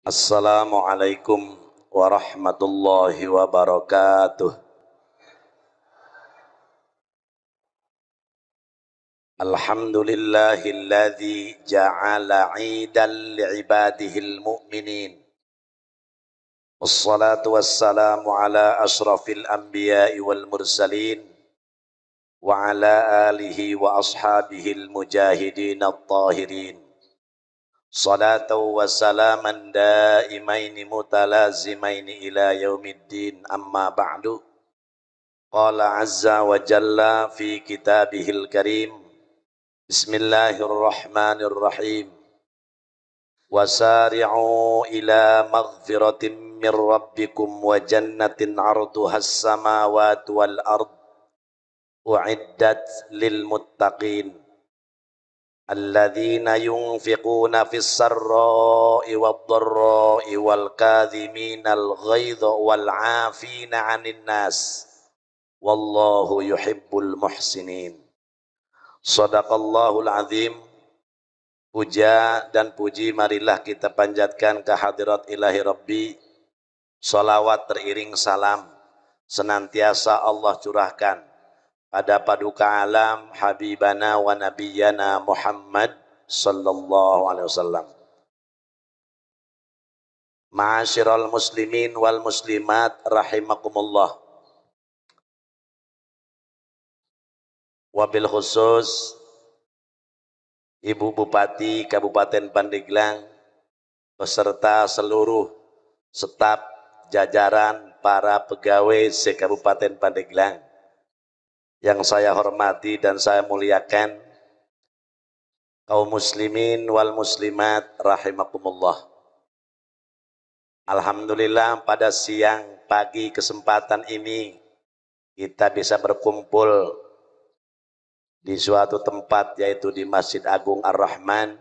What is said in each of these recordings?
Assalamualaikum warahmatullahi wabarakatuh. Alhamdulillahilladzi ja'ala 'idan li'ibadihil mu'minin. Wassalatu wassalamu ala ashrafil anbiya'i wal mursalin wa ala alihi wa ashabihil mujahidin at-tahirin. Salatu wa salaman daimaini mutalazimaini ila yaumiddin, amma ba'du. Qala azza wa jalla fi kitabihil karim. Bismillahirrahmanirrahim. Wasari'u ila maghfiratin min rabbikum wa jannatin 'arduhas samawati wal ard u'iddat lil muttaqin. Alladzina yunfiquna fis sarra'i wad dharra'i wal kadhiminal ghaidha wal 'afina 'anil nas wallahu yuhibbul muhsinin. Shadaqallahul azim. Puja dan puji marilah kita panjatkan ke hadirat ilahi Rabbi. Salawat teriring salam senantiasa Allah curahkan pada paduka alam habibana wa nabiyyana Muhammad sallallahu alaihi wasallam. Ma'asyiral muslimin wal muslimat rahimakumullah. Wabil khusus Ibu Bupati Kabupaten Pandeglang beserta seluruh staf jajaran para pegawai se-Kabupaten Pandeglang yang saya hormati dan saya muliakan, kaum muslimin wal muslimat rahimakumullah. Alhamdulillah pada siang pagi kesempatan ini kita bisa berkumpul di suatu tempat, yaitu di Masjid Agung Ar-Rahman,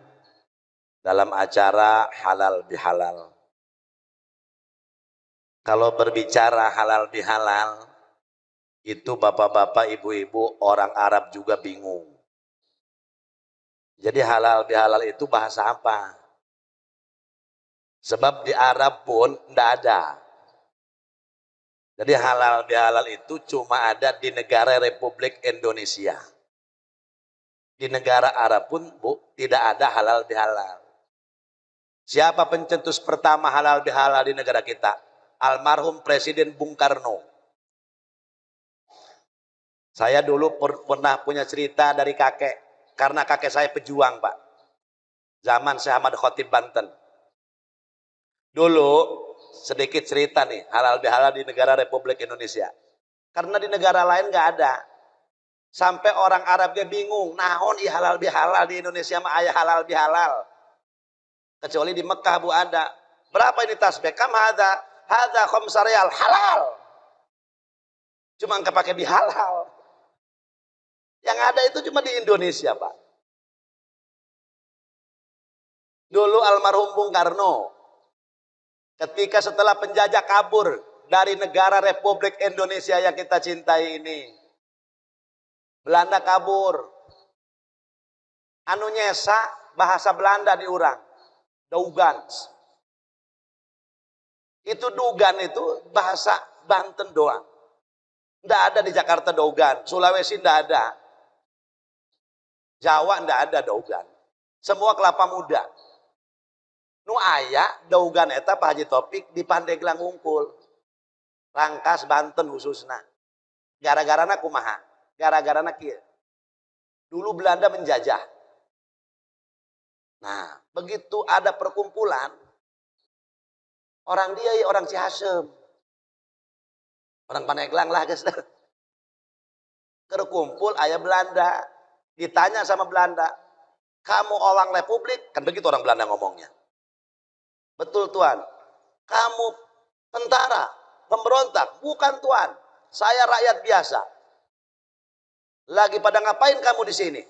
dalam acara halal bihalal. Kalau berbicara halal bihalal, itu bapak-bapak, ibu-ibu, orang Arab juga bingung. Jadi halal bihalal itu bahasa apa? Sebab di Arab pun tidak ada. Jadi halal bihalal itu cuma ada di negara Republik Indonesia. Di negara Arab pun tidak ada halal bihalal. Siapa pencetus pertama halal bihalal di negara kita? Almarhum Presiden Bung Karno. Saya dulu pernah punya cerita dari kakek, karena kakek saya pejuang, Pak. Zaman Syekh Ahmad Khotib Banten. Dulu sedikit cerita nih halal bihalal di negara Republik Indonesia. Karena di negara lain nggak ada. Sampai orang Arabnya bingung, naon i halal bihalal di Indonesia mah aya halal bihalal. Kecuali di Mekah bu ada. Berapa ini tasbih? Kam hadza khamsa riyal halal. Cuma enggak pakai bihalal. Yang ada itu cuma di Indonesia, Pak. Dulu almarhum Bung Karno, ketika setelah penjajah kabur dari negara Republik Indonesia yang kita cintai ini, Belanda kabur. Anu nyesa bahasa Belanda diurang. Dougans. Itu Dugan itu bahasa Banten doang. Tidak ada di Jakarta Dogan. Sulawesi tidak ada. Jawa tidak ada Dogan. Semua kelapa muda. Nu aya Dogan eta Pak Haji Topik di Pandeglang ngungkul. Rangkas Banten khususna. Gara-garana kumaha? Gara-garana kieu. Dulu Belanda menjajah. Nah, begitu ada perkumpulan, orang dia ya orang Cihasem. Orang Pandeglang lah guys. Kerkumpul ayah Belanda. Ditanya sama Belanda, kamu orang Republik? Kan begitu orang Belanda ngomongnya. Betul Tuan. Kamu tentara, pemberontak? Bukan Tuan. Saya rakyat biasa. Lagi pada ngapain kamu di sini?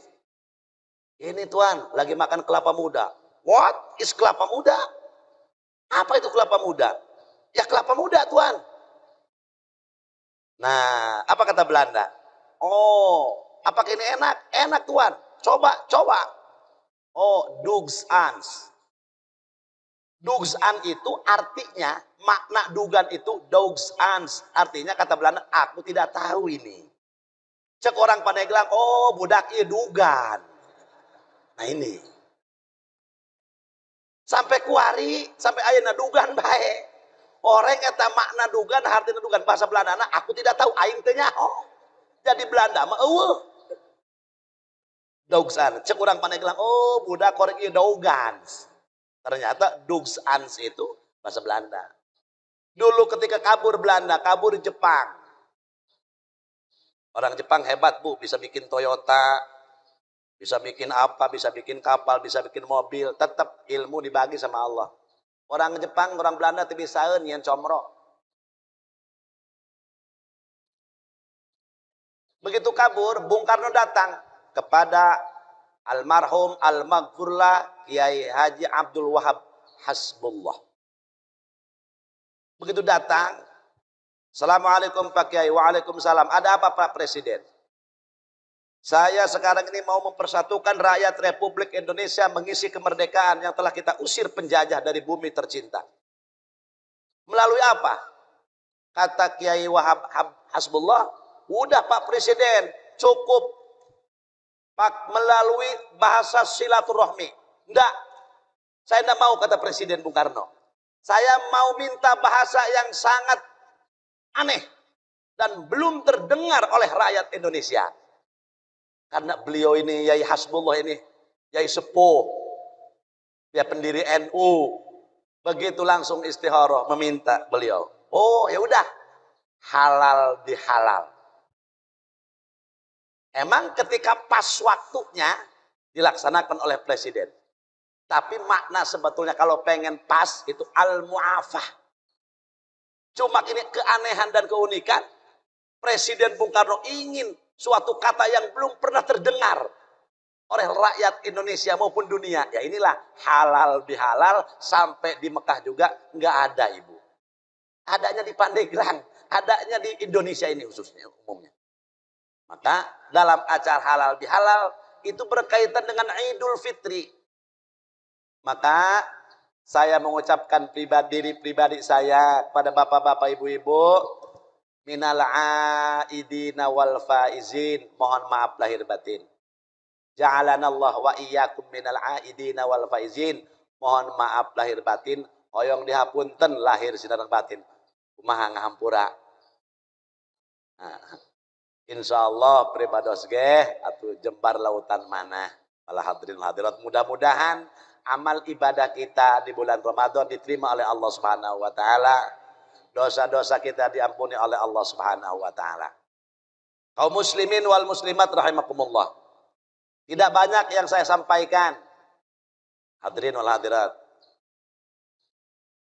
Ini Tuan, lagi makan kelapa muda. What is kelapa muda? Apa itu kelapa muda? Ya kelapa muda Tuan. Nah, apa kata Belanda? Oh, apakah ini enak? Enak Tuan. Coba, coba. Oh, Doug's Ans. Dugsan itu artinya, makna dugan itu dogsans. Artinya kata Belanda, aku tidak tahu ini. Cek orang Pandeglang, oh budak iya dugan. Nah ini. Sampai kuari, sampai ayeuna dugan bae. Orang kata makna dugan, artinya dugan bahasa Belanda, aku tidak tahu aing teh nyaho. Jadi Belanda mah eueuh. Dogsan, cek orang Pandeglang, oh budak korek ieu dogans. Ternyata dogsans itu bahasa Belanda. Dulu ketika kabur Belanda, kabur Jepang. Orang Jepang hebat bu, bisa bikin Toyota, bisa bikin apa, bisa bikin kapal, bisa bikin mobil. Tetap ilmu dibagi sama Allah. Orang Jepang, orang Belanda tidak bisa nyen comro. Begitu kabur, Bung Karno datang kepada almarhum al-maghfurlah Kiai Haji Abdul Wahab Hasbullah. Begitu datang, Assalamualaikum Pak Kiai, waalaikumsalam. Ada apa Pak Presiden? Saya sekarang ini mau mempersatukan rakyat Republik Indonesia mengisi kemerdekaan yang telah kita usir penjajah dari bumi tercinta. Melalui apa? Kata Kiai Wahab Hasbullah, udah Pak Presiden, cukup Pak melalui bahasa silaturahmi. Enggak, saya enggak mau, kata Presiden Bung Karno. Saya mau minta bahasa yang sangat aneh dan belum terdengar oleh rakyat Indonesia. Karena beliau ini, Yai Hasbullah ini, Yai sepuh, dia pendiri NU. Begitu langsung istikharah meminta beliau. Oh ya udah, halal dihalal. Emang ketika pas waktunya dilaksanakan oleh presiden. Tapi makna sebetulnya kalau pengen pas itu al-mu'afah. Cuma ini keanehan dan keunikan, Presiden Bung Karno ingin suatu kata yang belum pernah terdengar oleh rakyat Indonesia maupun dunia. Ya inilah halal bihalal, sampai di Mekah juga nggak ada ibu. Adanya di Pandeglang, adanya di Indonesia ini khususnya umumnya. Maka dalam acara halal bihalal itu berkaitan dengan Idul Fitri. Maka saya mengucapkan diri pribadi saya kepada bapak-bapak ibu-ibu, minal aidina wal faizin, mohon maaf lahir batin. Ja'alanallah wa iyyakum minal aidina wal faizin, mohon maaf lahir batin, hoyong dihapunten lahir sinar batin. Kumaha ngahampura. Nah, insyaallah pribados ge atuh jembar lautan mana. Para hadirin hadirat, mudah-mudahan amal ibadah kita di bulan Ramadan diterima oleh Allah Subhanahu wa taala. Dosa-dosa kita diampuni oleh Allah Subhanahu wa taala. Kaum muslimin wal muslimat rahimakumullah. Tidak banyak yang saya sampaikan. Hadirin wal hadirat.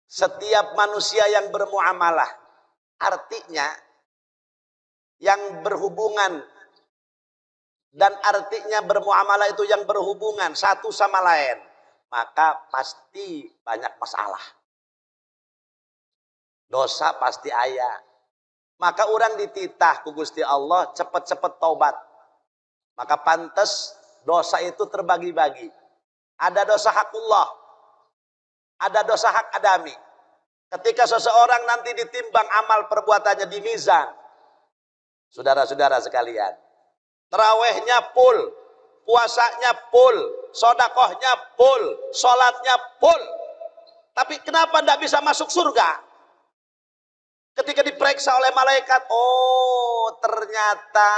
Setiap manusia yang bermuamalah, artinya yang berhubungan, dan artinya bermuamalah itu yang berhubungan satu sama lain, maka pasti banyak masalah. Dosa pasti aya. Maka orang dititah ku Gusti Allah cepet-cepet taubat. Maka pantas dosa itu terbagi-bagi. Ada dosa hakullah, ada dosa hak adami. Ketika seseorang nanti ditimbang amal perbuatannya di mizan, saudara-saudara sekalian, terawihnya full, puasanya full, sodakohnya full, sholatnya full. Tapi kenapa tidak bisa masuk surga? Ketika diperiksa oleh malaikat, oh ternyata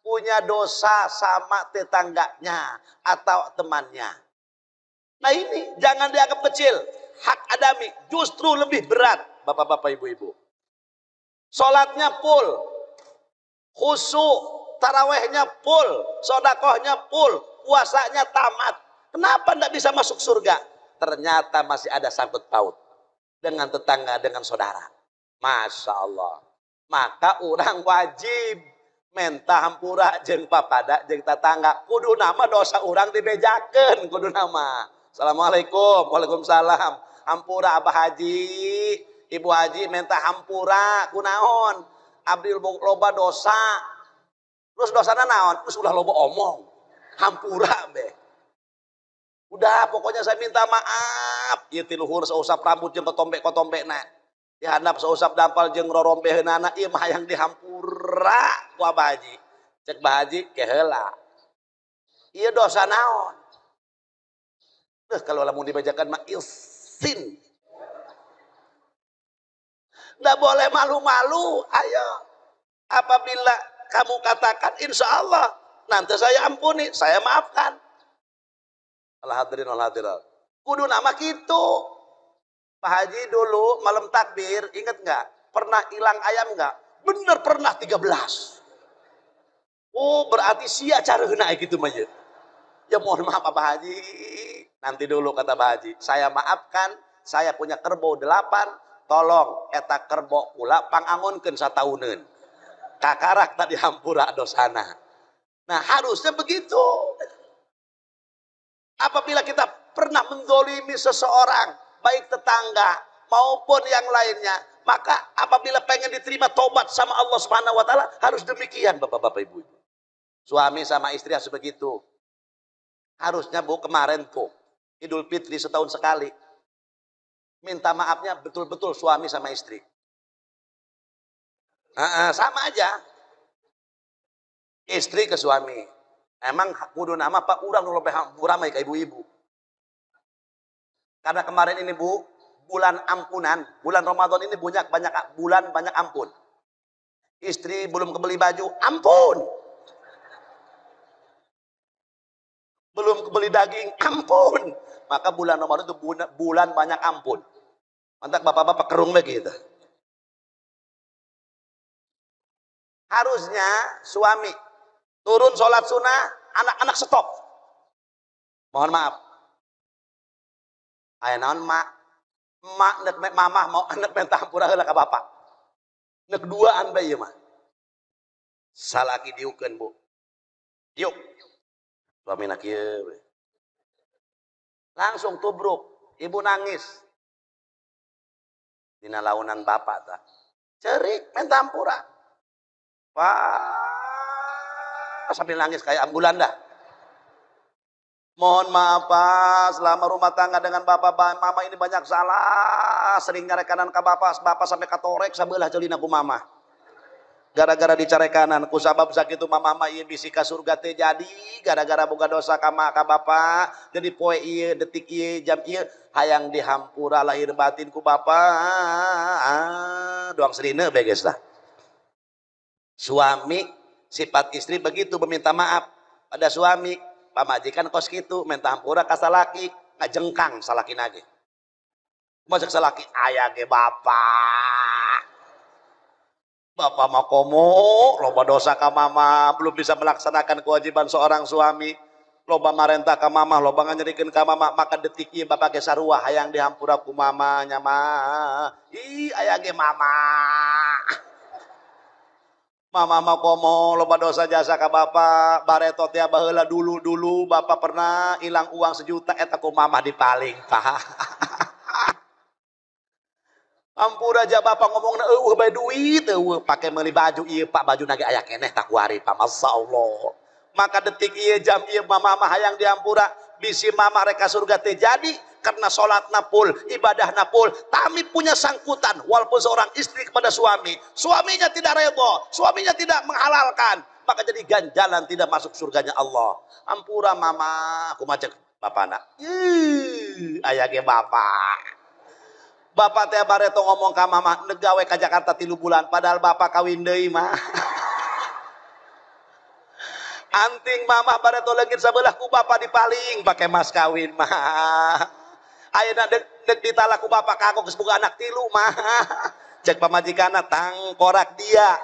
punya dosa sama tetangganya atau temannya. Nah ini jangan dianggap kecil. Hak adami justru lebih berat, bapak-bapak ibu-ibu. Sholatnya full, khusyuk, tarawehnya full, sodakohnya full, puasanya tamat. Kenapa tidak bisa masuk surga? Ternyata masih ada sangkut paut dengan tetangga, dengan saudara. Masya Allah. Maka orang wajib minta hampura jeung papada jeung tetangga. Kudu nama dosa orang dibejakeun, kudu nama. Assalamualaikum, waalaikumsalam. Hampura Abah Haji, Ibu Haji minta hampura, kunaon? Abdi loba dosa. Terus dosana naon? Terus ulah loba omong. Hampura be. Udah, pokoknya saya minta maaf. Ieu ti luhur seusap rambut jeung kotombe-kotombena. Ya handap seusap dampal jeung rorombeheunana ieu mah hayang dihampura ku Abah Haji. Cek Bah Haji ke heula. Ieu dosa naon? Kalau lamun dibajakan mah ilsin. Nggak boleh malu-malu. Ayo, apabila kamu katakan insya Allah nanti saya ampuni, saya maafkan. Alhamdulillah. Kudu nama gitu. Pak Haji dulu malam takbir, inget nggak? Pernah hilang ayam nggak? Bener pernah 13. Oh, berarti sia cara naik gitu mah. Ya mohon maaf Pak Haji. Nanti dulu kata Pak Haji, saya maafkan, saya punya kerbau 8, tolong eta kerbau pula pangangonkeun satauneun. Kakarak tadi hampura dosana. Nah, harusnya begitu. Apabila kita pernah mendolimi seseorang, baik tetangga maupun yang lainnya, maka apabila pengen diterima tobat sama Allah Subhanahu wa taala, harus demikian Bapak-bapak Ibu. Suami sama istri harus begitu. Harusnya Bu, kemarin tuh Idul Fitri setahun sekali. Minta maafnya betul-betul suami sama istri. Sama aja. Istri ke suami. Emang kudu nama Pak urang nu lebih ramai ke ibu-ibu. Karena kemarin ini Bu, bulan ampunan, bulan Ramadan ini banyak bulan banyak ampun. Istri belum kebeli baju, ampun. Belum kebeli daging, ampun. Maka bulan Ramadan itu bulan banyak ampun. Mantap bapak-bapak kerung lagi itu. Harusnya suami turun sholat sunnah, anak-anak stop. Mohon maaf. Aya naon mak nek mamah mau anak minta hampura heula ka bapak. Nek duaan bae ieu mah. Salaki diukeun Bu. Yuk. Suamina kieu. Langsung tubruk, ibu nangis. Dina launan bapak tah. Cerik minta hampura. Pak sambil nangis kayak ambulan dah. Mohon maaf Pak, selama rumah tangga dengan bapak mama ini banyak salah. Sering nyarekanan ke bapak sampai katorek sabelah celina ku mama. Gara-gara dicare kanan ku sabab sakitu mama ieu bisi ka surga teh jadi gara-gara boga dosa ka bapak. Jadi poe ieu detik ieu jam ieu hayang dihampura lahir batin ku bapak. Doang serina beges lah. Suami sifat istri begitu meminta maaf pada suami. Pamajikan kos gitu minta hampura ka salaki ngajengkang salaki nage. Masuk salaki aya ge bapak. Bapak mah komo loba dosa ka mama, belum bisa melaksanakan kewajiban seorang suami. Loba marentah ka mama, loba nganyerikeun ka mama, maka detik ieu bapak ge sarua hayang dihampura ku mama nya mah. Ih aya ge mama. Mama mah komo loba dosa jasa ka bapak bareto teh baheula dulu bapak pernah hilang uang 1 juta eta ku mama dipaling tah. Ampura aja bapak ngomongna eueuh bae duit eueuh pake meuli baju ieu Pak baju nage aya keneh tak kuari Pak masyaallah. Maka detik ieu jam ieu mama mah hayang diampura bisi mama reka surga teh jadi karena sholatna pul, ibadahna pul, kami punya sangkutan walaupun seorang istri kepada suaminya tidak redha, suaminya tidak menghalalkan, maka jadi ganjalan tidak masuk surganya Allah. Ampura mama, aku macet bapana. Aya ge bapak. Bapak teh bareto ngomong ka mama, negawe ka Jakarta 3 bulan padahal bapak kawin deui mah. Anting mama bareto leungit sabelah ku bapak dipaling pakai mas kawin mah. Ayeuna dek ditalak ku bapak kagok geus boga anak 3 mah. Cek pamajikanna tangkorak dia.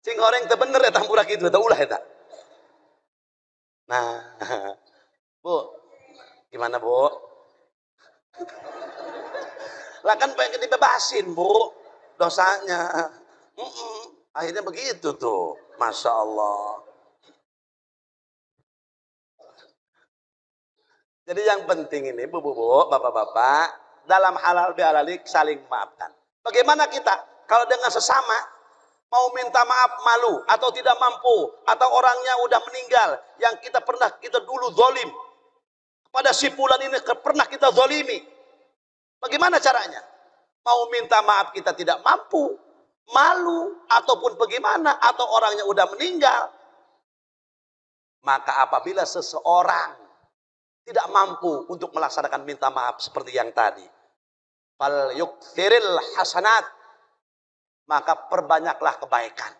Cing goreng teh bener eta hampura kitu eta ulah eta. Nah, Bu, gimana Bu? Lah kan pengen dibebasin Bu dosanya. Akhirnya begitu tuh, Masya Allah. Jadi yang penting ini bu, bapak-bapak, dalam halal bihalalik saling memaafkan. Bagaimana kita kalau dengan sesama Mau minta maaf malu atau tidak mampu, atau orangnya udah meninggal yang kita dulu zalim. Pada si fulan ini pernah kita zalimi. Bagaimana caranya? Mau minta maaf kita tidak mampu, malu ataupun bagaimana, atau orangnya udah meninggal. Maka apabila seseorang tidak mampu untuk melaksanakan minta maaf seperti yang tadi, fal yukthiril hasanat, maka perbanyaklah kebaikan.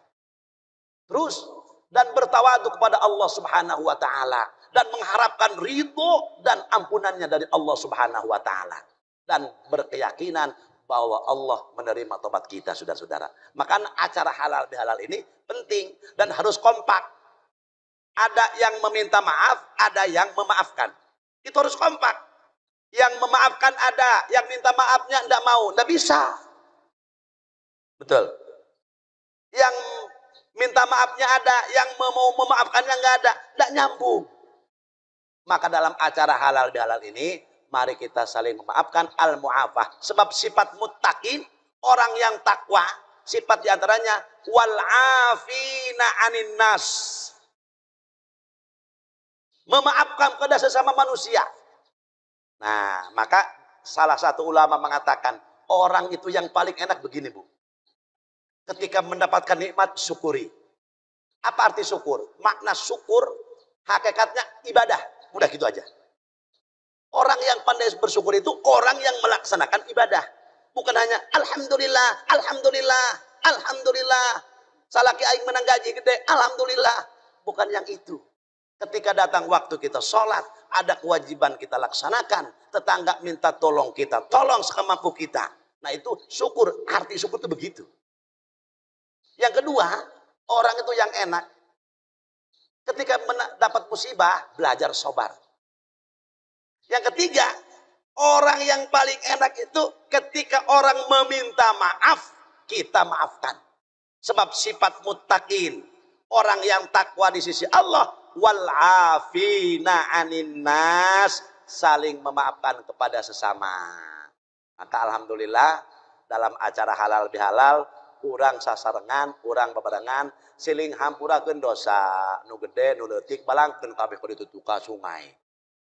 Terus dan bertawadu kepada Allah Subhanahu wa taala dan mengharapkan ridho dan ampunannya dari Allah Subhanahu wa taala dan berkeyakinan bahwa Allah menerima tobat kita, saudara-saudara. Maka acara halal bihalal ini penting dan harus kompak. Ada yang meminta maaf, ada yang memaafkan. Itu harus kompak. Yang memaafkan ada, yang minta maafnya tidak mau, tidak bisa. Betul. Yang minta maafnya ada, yang mau memaafkannya nggak ada, tidak nyambung. Maka dalam acara halal bihalal ini, mari kita saling memaafkan, al-mu'afah. Sebab sifat muttaqin, orang yang takwa, sifat diantaranya wal-afina anin nas, memaafkan kepada sesama manusia. Nah, maka salah satu ulama mengatakan, orang itu yang paling enak begini, Bu. Ketika mendapatkan nikmat, syukuri. Apa arti syukur? Makna syukur, hakikatnya ibadah. Udah gitu aja. Orang yang pandai bersyukur itu orang yang melaksanakan ibadah. Bukan hanya alhamdulillah, alhamdulillah, alhamdulillah. Salaki aing menang gaji gede, alhamdulillah. Bukan yang itu. Ketika datang waktu kita sholat, ada kewajiban kita laksanakan. Tetangga minta tolong kita, tolong sekemampu kita. Nah itu syukur, arti syukur itu begitu. Yang kedua, orang itu yang enak. Ketika dapat musibah, belajar sabar. Yang ketiga, orang yang paling enak itu ketika orang meminta maaf, kita maafkan. Sebab sifat muttaqin, orang yang takwa di sisi Allah, wal-afina anin nas, saling memaafkan kepada sesama. Maka alhamdulillah dalam acara halal bihalal, urang sasarengan, urang bebarengan, siling hampurakeun dosa nu gede nu leutik balangkeun kabeh ku ditu ka sungai.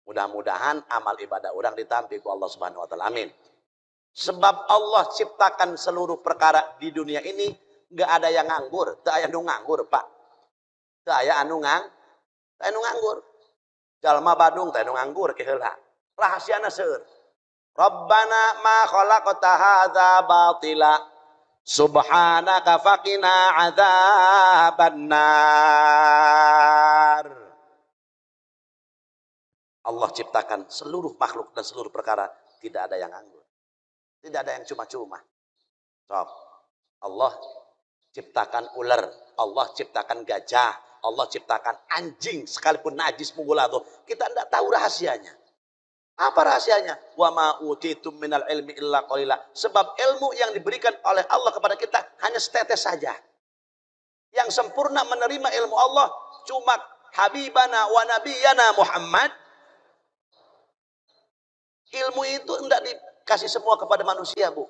Mudah-mudahan amal ibadah urang ditampi ku Allah Subhanahu wa taala. Amin. Sebab Allah ciptakan seluruh perkara di dunia ini, enggak ada yang nganggur, teu aya nu nganggur, Pak. Teu aya anu nganggur. Jalma Badung teh anu nganggur ke heula. Rahasiana seueur. Rabbana ma khalaqta hadza batila subhanaka faqina adzabannar. Allah ciptakan seluruh makhluk dan seluruh perkara, tidak ada yang nganggur. Tidak ada yang cuma-cuma. Sok. Allah ciptakan ular, Allah ciptakan gajah, Allah ciptakan anjing sekalipun najis mugulado. Kita tidak tahu rahasianya. Apa rahasianya? Wa ma utitum minal ilmi illa qalila. Sebab ilmu yang diberikan oleh Allah kepada kita hanya setetes saja. Yang sempurna menerima ilmu Allah cuma habibana wa nabiyana Muhammad. Ilmu itu tidak dikasih semua kepada manusia, Bu.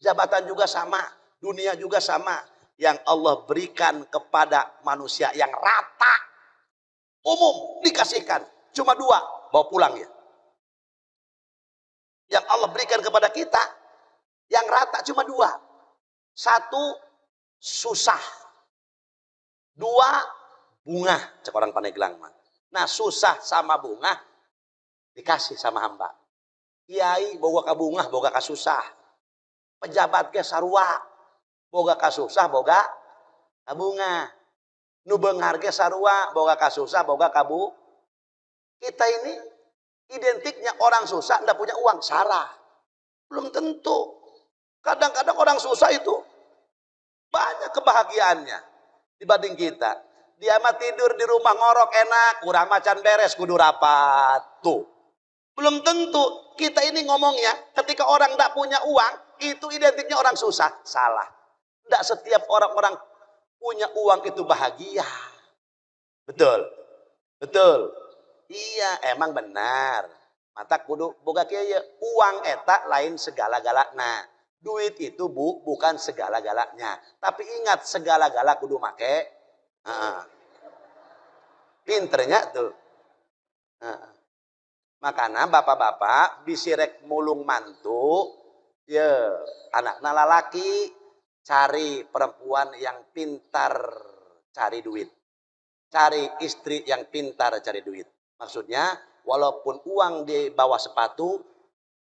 Jabatan juga sama, dunia juga sama. Yang Allah berikan kepada manusia yang rata, umum, dikasihkan. Cuma 2, bawa pulang ya. Yang Allah berikan kepada kita, yang rata cuma 2. 1, susah. 2, bunga. Cek orang Pandeglang. Nah, susah sama bunga dikasih sama hamba. Kiai boga ka bunga, boga ka susah. Pejabat ge sarua, boga ka susah, boga ka bunga. Nu beunghar ge sarua, boga ka susah, boga ka bu. Kita ini identiknya orang susah ndak punya uang, salah. Belum tentu. Kadang-kadang orang susah itu banyak kebahagiaannya dibanding kita. Dia mah tidur di rumah ngorok enak, kurang macan beres kudu rapat. Tuh. Belum tentu. Kita ini ngomongnya ketika orang tidak punya uang, itu identiknya orang susah. Salah. Tidak setiap orang-orang punya uang itu bahagia. Betul. Betul. Iya, emang benar. Mata kudu boga kieu uang eta lain segala-galana. Duit itu bukan segala-galanya. Tapi ingat segala-gala kudu make. Pinternya tuh. Makanya bapak-bapak bisirek mulung mantu, ya anak lalaki cari perempuan yang pintar cari duit. Cari istri yang pintar cari duit. Maksudnya walaupun uang di bawah sepatu,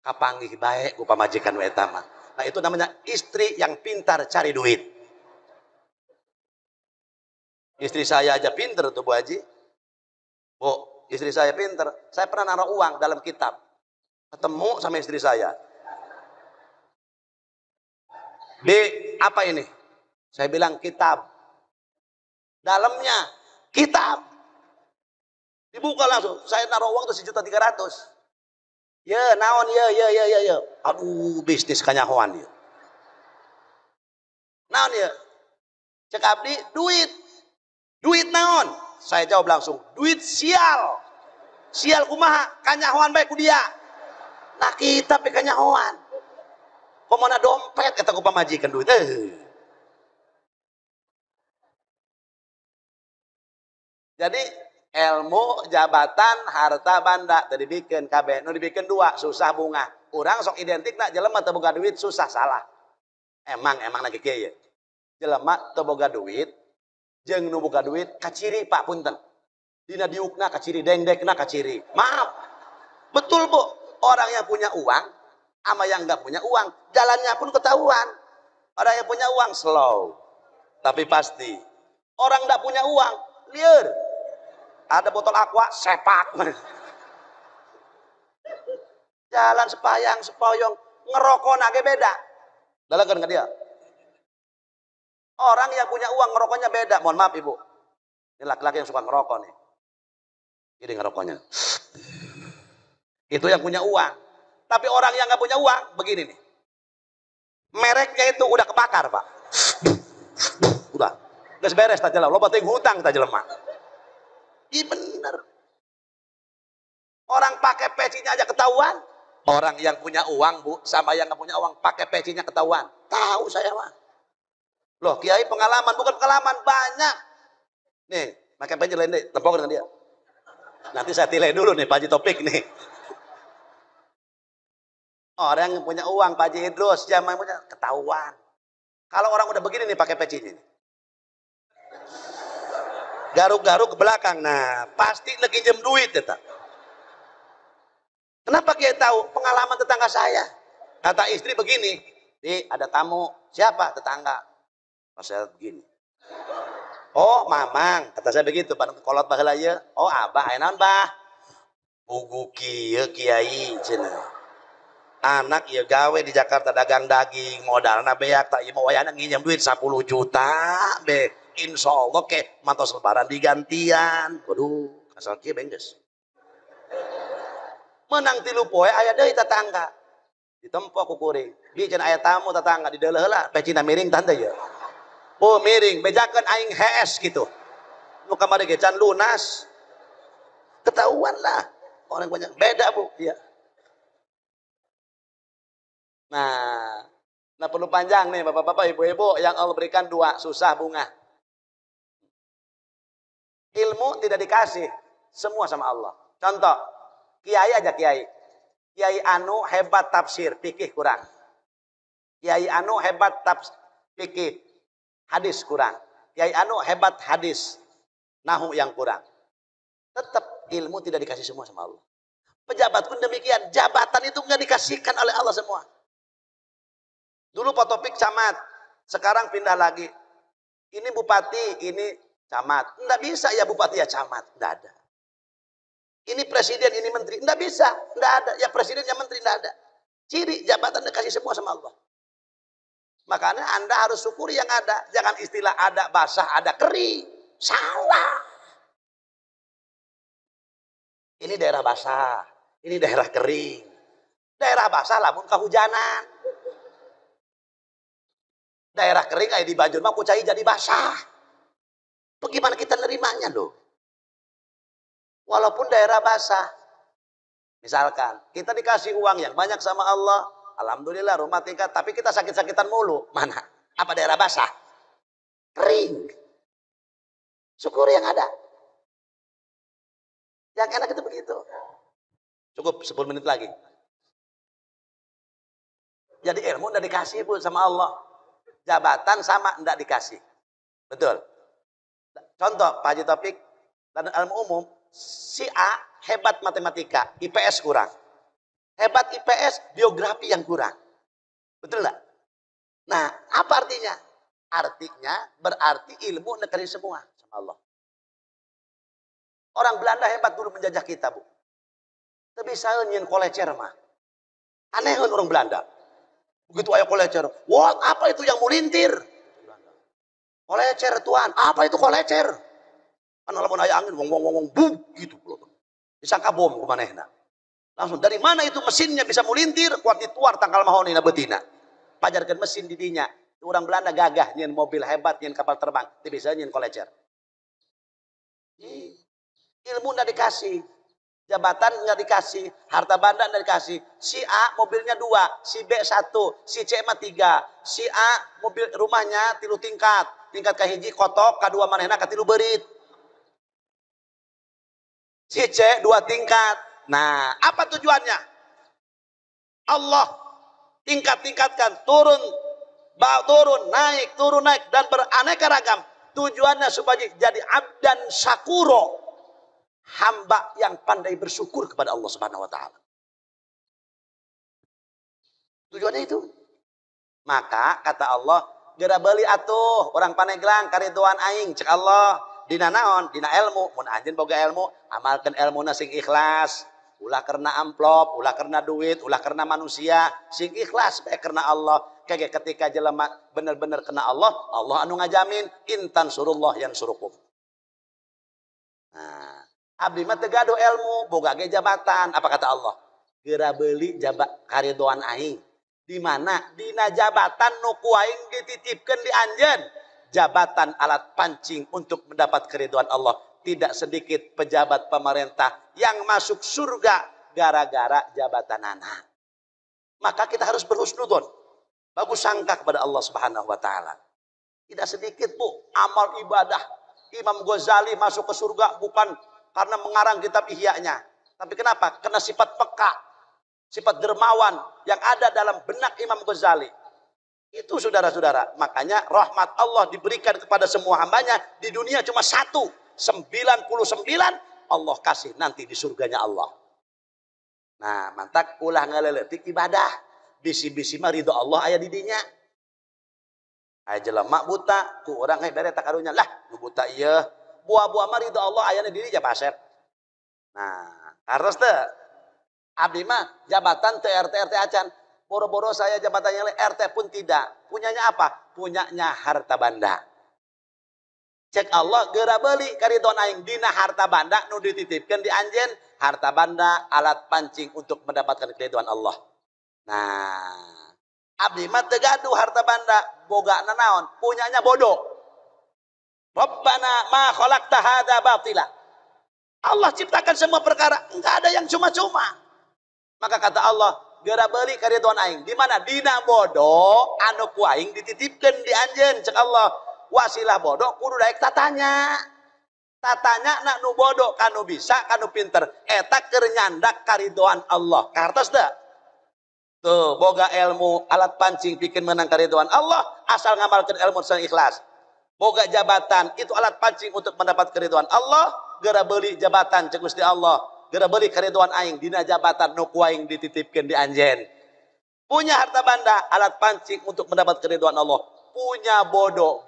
kapanggih baik ku pamajikan wetama. Nah itu namanya istri yang pintar cari duit. Istri saya aja pintar tuh Bu Haji. Bu, istri saya pintar. Saya pernah naruh uang dalam kitab. Ketemu sama istri saya. B, apa ini? Saya bilang kitab. Dalamnya kitab. Dibuka langsung. Saya naruh uang tuh 1.300.000. Ya, naon ya. Aduh, bisnis kanyahoan ya. Naon ya? Cek abdi, duit. Duit naon? Saya jawab langsung, duit sial. Sial kumaha? Kanyahoan baik ku dia. Nah kita pe kanyahoan. Komona dompet kata ku pamajikan duit. Jadi ilmu, jabatan, harta, banda tadi bikin kabeh. Nu dibikin dua, susah bunga. Urang sok identik nak jelema teu boga duit susah salah. Emang lagi kieu. Jelema teu boga duit jeung nu boga duit kaciri Pak punten. Dina diukna kaciri, dengdekna kaciri. Maaf. Betul Bu, orang yang punya uang sama yang nggak punya uang, jalannya pun ketahuan. Orang yang punya uang slow, tapi pasti. Orang nggak punya uang, liar. Ada botol aqua, sepak. Jalan sepayang, sepoyong, ngerokok nage beda. Dalagan ke dia. Orang yang punya uang ngerokoknya beda. Mohon maaf Ibu. Ini laki-laki yang suka ngerokok nih. Ini ngerokoknya. Itu yang punya uang. Tapi orang yang nggak punya uang, begini nih. Mereknya itu udah kebakar Pak. Udah. Udah beres tak jelas. Lo penting hutang tak jelas mak. Iya bener. Orang pakai pecinya aja ketahuan. Orang yang punya uang Bu, sama yang nggak punya uang pakai pecinya ketahuan. Tahu saya mah. Loh Kiai pengalaman, bukan pengalaman banyak. Nih, pakai peci lain deh, tempok dengan dia. Nanti saya tilai dulu nih Pak Haji Topik nih. Orang yang punya uang Pak Haji Idrus, zaman punya ketahuan. Kalau orang udah begini nih pakai pecinya. Garuk-garuk ke belakang, nah pasti lagi jem duit ya tak. Kenapa Kiai tahu? Pengalaman tetangga saya. Kata istri begini, di ada tamu, siapa? Tetangga. Pas saya begini. Oh, mamang, kata saya begitu, pada kolot baheula ieu. Oh, abah aya naon, Bah? Bugu kieu Kiai cenah. Anak ieu gawe di Jakarta dagang daging, modalna beak tak ieu wayana nginjem duit 10 juta be. Insyaallah ke mantos lebaran digantian. Waduh, asal kieu bengges. Menang 3 poe aya deui tetangga. Ditempo ku kuring. Bi cenah aya tamu tetangga di deuleuh heula, pecina miring tanda ya. Oh miring, bejakan aing HS gitu. Nu kamari ge can lunas. Ketahuan lah. Orang banyak beda Bu, ya. Nah perlu panjang nih Bapak-bapak, Ibu-ibu yang Allah berikan 2, susah bunga. Ilmu tidak dikasih, semua sama Allah. Contoh, kiai aja kiai. Kiai anu hebat tafsir, fikih kurang. Kiai anu hebat tafsir, fikih, hadis kurang. Kiai anu hebat hadis, nahu yang kurang. Tetap ilmu tidak dikasih semua sama Allah. Pejabat pun demikian, jabatan itu nggak dikasihkan oleh Allah semua. Dulu Pak Topik camat, sekarang pindah lagi. Ini bupati, ini camat. Nggak bisa ya bupati ya camat, nggak ada. Ini presiden, ini menteri, nggak bisa, nggak ada. Ya presiden, ya menteri, nggak ada. Ciri jabatan dikasih semua sama Allah. Makanya Anda harus syukuri yang ada. Jangan istilah ada basah, ada kering. Salah. Ini daerah basah, ini daerah kering. Daerah basah lamun kehujanan. Daerah kering kayak di Banjur mah kucai jadi basah. Bagaimana kita nerimanya loh? Walaupun daerah basah. Misalkan kita dikasih uang yang banyak sama Allah, Alhamdulillah rumah tingkat, tapi kita sakit-sakitan mulu. Mana? Apa daerah basah? Kering. Syukur yang ada. Yang enak itu begitu. Cukup 10 menit lagi. Jadi ilmu udah dikasih Bu sama Allah. Jabatan sama enggak dikasih. Betul. Contoh Pak Haji Taufik dan ilmu umum, si A hebat matematika, IPS kurang. Hebat IPS, biografi yang kurang. Betul enggak? Nah, apa artinya? Artinya berarti ilmu negeri semua sama Allah. Orang Belanda hebat dulu menjajah kita, Bu. Tapi saya nyen kolecer mah. Aneh kan orang Belanda. Begitu ayah kolecer, what? Apa itu yang melintir? Kolecer tuan, apa itu kolecer? Kan lamun aya angin, wong wong wong bum gitu. Disangka bom kumanehna. Langsung dari mana itu mesinnya bisa melintir? Kuat dituar tangkal mahonina betina. Pajarkan mesin didinya. Orang Belanda gagah nyen mobil hebat, nyen kapal terbang, tapi bisa nyen kolecer. Ilmu nggak dikasih. Jabatan nggak dikasih, harta benda nggak dikasih. Si A mobilnya 2, si B 1, si C mah 3. Si A mobil rumahnya 3 tingkat. Tingkat kahiji kotok, kedua manehna katilu berit. Si C 2 tingkat. Nah, apa tujuannya? Allah tingkat-tingkatkan, turun, naik dan beraneka ragam. Tujuannya supaya jadi abdan syakuro. Hamba yang pandai bersyukur kepada Allah Subhanahu wa taala. Tujuannya itu. Maka kata Allah, geura beuli atuh orang Paneglang kariduan aing cek Allah dina naon? Dina ilmu. Mun anjeun boga ilmu, amalkeun ilmuna sing ikhlas. Ulah karena amplop, ulah karena duit, ulah karena manusia, sing ikhlas bae karena Allah. Kage ketika jelema bener-bener kena Allah, Allah anu ngajamin intan surullah yang surukum. Nah, abdi mah teu gaduh ilmu, boga ge jabatan. Apa kata Allah? Geura beuli karidoan aing. Di mana? Dina jabatan nu ku aing dititipkeun di anjeun. Jabatan alat pancing untuk mendapat keriduan Allah. Tidak sedikit pejabat pemerintah yang masuk surga gara-gara jabatan anak. Maka kita harus berhusnudzon. Bagus sangka kepada Allah Subhanahu wa taala. Tidak sedikit, Bu, amal ibadah. Imam Ghazali masuk ke surga bukan karena mengarang kitab Ihya-nya. Tapi kenapa? Karena sifat peka, sifat dermawan yang ada dalam benak Imam Ghazali. Itu saudara-saudara. Makanya rahmat Allah diberikan kepada semua hambanya. Di dunia cuma 99 Allah kasih nanti di surganya Allah. Nah, mantap ulah ngaleletik ibadah. Bisi-bisi mah ridho Allah aya di dinya. Aya jelema buta, ku urang bere tak karunya lah, nu buta ieu. Buah-buah mah ridho Allah aya di diri ja pasir. Nah, harus teu. Abdi mah jabatan teu RT acan. Boro-boro saya jabatannya RT pun tidak. Punyanya apa? Punyanya harta banda. Cek Allah geura beuli karidon aing dina harta banda nu dititipkeun di anjeun, harta banda alat pancing untuk mendapatkan keridhaan Allah. Nah, abdi mah teu gaduh harta banda, bogana naon? Punyanya bodoh. Rabbana ma khalaqta hadza batila. Allah ciptakan semua perkara, enggak ada yang cuma-cuma. Maka kata Allah, geura beuli karidon aing. Di mana? Dina bodoh anu ku aing dititipkeun di anjeun cek Allah. Wasilah bodoh kudu daek tatanya. Tatanya nak nu bodoh kanu bisa kanu pinter eta keur nyandak karidoan Allah. Kartos teu? Tuh boga ilmu alat pancing bikin menang karidoan Allah asal ngamalkeun ilmu sareng ikhlas. Boga jabatan itu alat pancing untuk mendapat karidoan Allah. Geura beuli jabatan cek Gusti Allah. Geura beuli karidoan aing dina jabatan nu ku aing dititipkeun di anjeun. Punya harta banda alat pancing untuk mendapat karidoan Allah. Punya bodoh,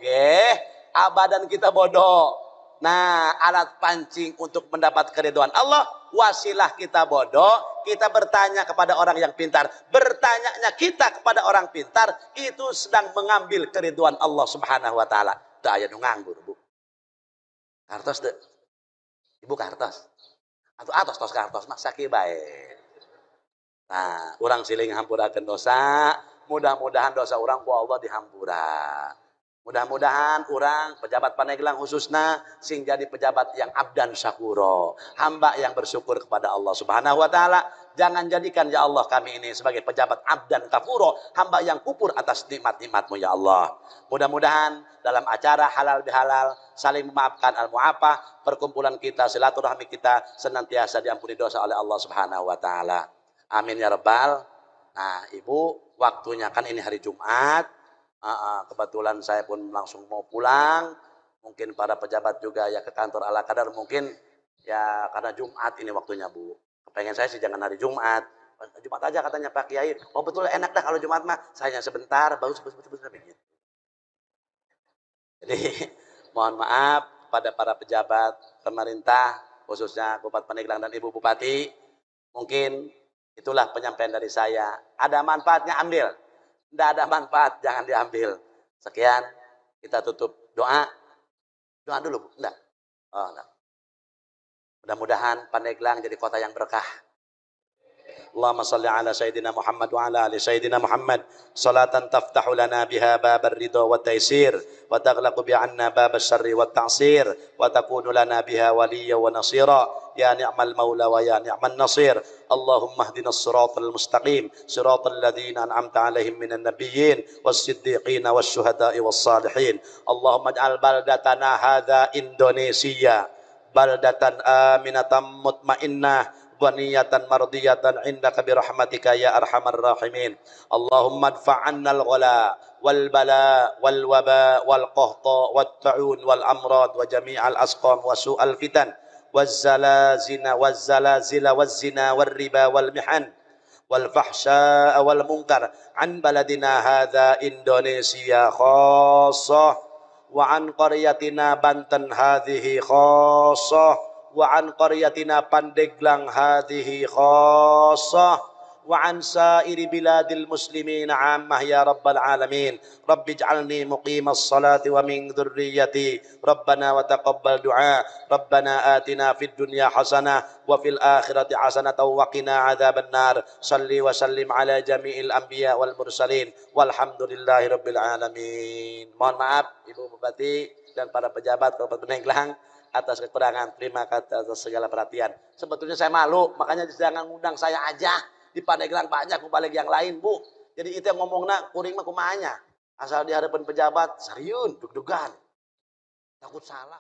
abadan kita bodoh. Nah, alat pancing untuk mendapat keriduan Allah, wasilah kita bodoh, kita bertanya kepada orang yang pintar. Bertanyanya kita kepada orang pintar, itu sedang mengambil keriduan Allah Subhanahu wa taala. Teu aya nu nganggur, Bu. Kartos teu? Ibu kartos. Atau atos tos kartos mah sakieu bae. Nah, urang siling hampurakeun dosa. Mudah-mudahan dosa orang ku Allah dihampura. Mudah-mudahan orang pejabat Pandeglang khususnya sing jadi pejabat yang abdan syakuro, hamba yang bersyukur kepada Allah Subhanahu wa taala. Jangan jadikan ya Allah kami ini sebagai pejabat abdan kafuro, hamba yang kufur atas nikmat-nikmat-Mu ya Allah. Mudah-mudahan dalam acara halal bihalal, saling memaafkan al-mu'afah, perkumpulan kita, silaturahmi kita senantiasa diampuni dosa oleh Allah Subhanahu wa taala. Amin ya rabbal. Nah, Ibu, waktunya kan ini hari Jumat. Kebetulan saya pun langsung mau pulang. Mungkin para pejabat juga ya ke kantor ala kadar, mungkin ya karena Jumat ini waktunya Bu. Kepengen saya sih jangan hari Jumat. Jumat aja katanya Pak Kiai. Oh betul, enak dah kalau Jumat mah. Saya sebentar baru sebentar begitu. Jadi mohon maaf pada para pejabat pemerintah khususnya Bupati Pandeglang dan Ibu Bupati. Mungkin itulah penyampaian dari saya. Ada manfaatnya ambil. Tidak ada manfaat, jangan diambil. Sekian, kita tutup doa. Doa dulu, Bu. Enggak. Oh, enggak. Mudah-mudahan Pandeglang jadi kota yang berkah. اللهم صل على سيدنا محمد وعلى ال سيدنا محمد صلاة تفتح لنا بها باب الرضا والتيسير وتغلق بعنا باب الشر والتعسير وتكون لنا بها وليا ونصيرا يا نعم المولى ويا نعم النصير اللهم اهدنا الصراط المستقيم صراط الذين أنعمت عليهم من النبيين والصديقين والشهداء والصالحين اللهم اجعل بلدتنا هذا إندونيسيا بلدة آمنة مطمئنة ghaniyatan mardiyatan indaka birahmatika ya arhamar rahimin. Allahumma adfa' 'anna al-ghala wal bala wal waba wal qahta wat ta'un wal amrad wa jami'al asqam wa su'al fitan waz zalazina waz zalazila waz zina war riba wal mihan wal fahsya wal munkar an baladina hadza Indonesia khassah wa an qaryatina Banten hadhihi khassah wa an qaryatina Pandeglang hadhihi khassah wa an sairi biladil muslimin ammah ya rabbal alamin. Rabbi ij'alni muqimas salati wa min dzurriyyati rabbana wa taqabbal du'a rabbana atina fid dunya hasanah wa fil akhirati hasanah wa qina adzaban nar. Shalli wa sallim ala jami'il anbiya wal mursalin walhamdulillahi rabbil alamin. Mohon maaf Ibu Bupati dan para pejabat Kabupaten Pandeglang atas kekurangan. Terima kasih atas segala perhatian. Sebetulnya saya malu, makanya jangan ngundang saya aja. Di Pandeglang banyak mubalik yang lain, Bu. Jadi itu yang ngomongnya kuring mah kumanya. Asal di hadapan pejabat, serius, deg-degan. Takut salah.